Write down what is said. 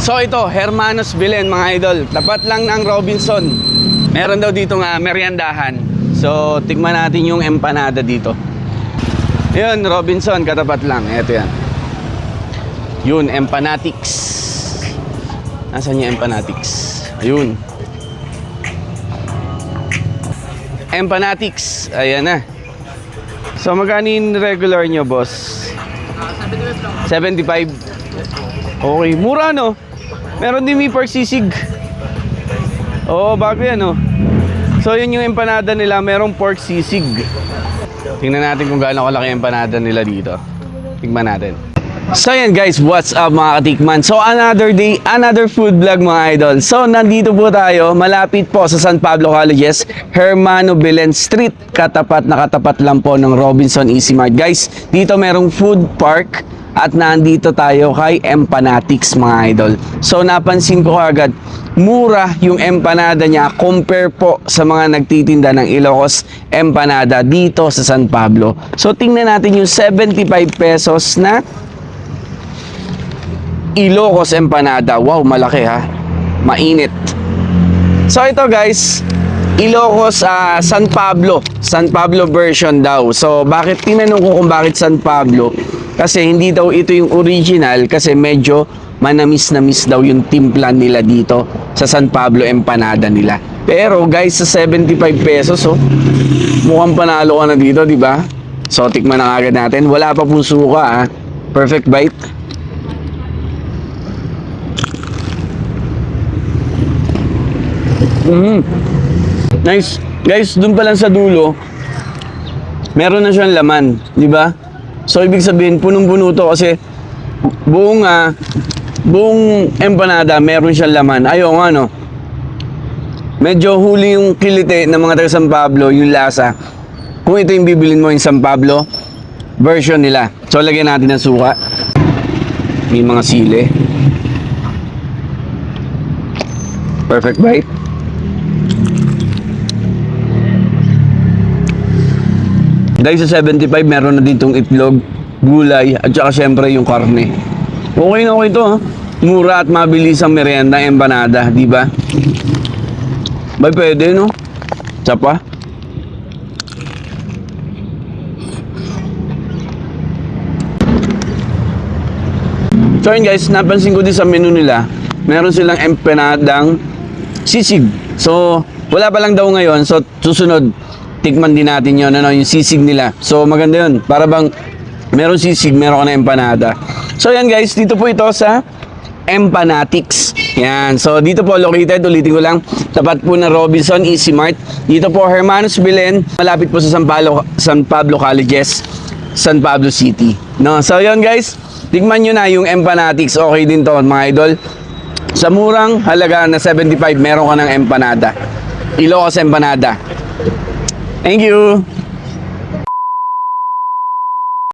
So ito, Hermanos Belen mga idol. Tapat lang ng Robinson. Meron daw dito nga meriendahan. So tikman natin yung empanada dito. Yun, Robinson, katapat lang. Ito yan. Yun, Empanatics. Nasaan yung Empanatics? Ayun. Empanatics. Ayan na. So magkano yung regular nyo, boss? 75. Okay, mura no? Meron din may pork sisig. Oo, bago yan no? So yun yung empanada nila, merong pork sisig. Tingnan natin kung gaano kalaki yung empanada nila dito. Tingnan natin. So yan guys, what's up mga katikman? So another day, another food vlog mga idol. So nandito po tayo, malapit po sa San Pablo Colleges, Hermano Belen Street. Katapat na katapat lang po ng Robinson Easy Mart. Guys, dito merong food park at nandito tayo kay Empanatics mga idol. So napansin ko agad, mura yung empanada niya compare po sa mga nagtitinda ng Ilocos empanada dito sa San Pablo. So tingnan natin yung 75 pesos na Ilocos empanada. Wow, malaki ha. Mainit. So ito guys, Ilocos San Pablo. San Pablo version daw. So bakit tinanong ko kung bakit San Pablo? Kasi hindi daw ito yung original kasi medyo manamis-namis daw yung timpla nila dito sa San Pablo empanada nila. Pero guys, sa 75 pesos mukhang panalo ka na dito, di ba? So tikman na agad natin. Wala pa pong suka ha. Perfect bite. Nice. Guys, dun pa lang sa dulo, meron na siyang laman, di ba? So ibig sabihin, punong-puno to kasi buong empanada meron siyang laman. Ayaw nga no. Medyo huli yung kilite ng mga taga San Pablo, yung lasa. Kung ito yung bibilin mo yung San Pablo version nila. So lagyan natin ng suka. May mga sili. Perfect bite. Dahil sa 75, meron na ditong itlog, gulay, at saka syempre yung karne. Okay na okay ito ha. Mura at mabilis ang merienda, empanada, di ba? Bay, pwede no? Tsapa. So yun guys, napansin ko din sa menu nila, meron silang empanadang sisig. So, wala pa lang daw ngayon, so susunod, tikman din natin yun, yung sisig nila. So maganda yun, para bang meron sisig, meron ka na empanada. So yan guys, dito po ito sa Empanatics. Yan, so dito po located, ulitin ko lang, tapat po na Robinson Easy Mart. Dito po Hermanos Belen, malapit po sa San Pablo Colleges, San Pablo City. No, so yun guys, tikman nyo na yung Empanatics. Okay din to mga idol. Sa murang halaga na 75, meron ka ng empanada, Ilocos empanada. Thank you.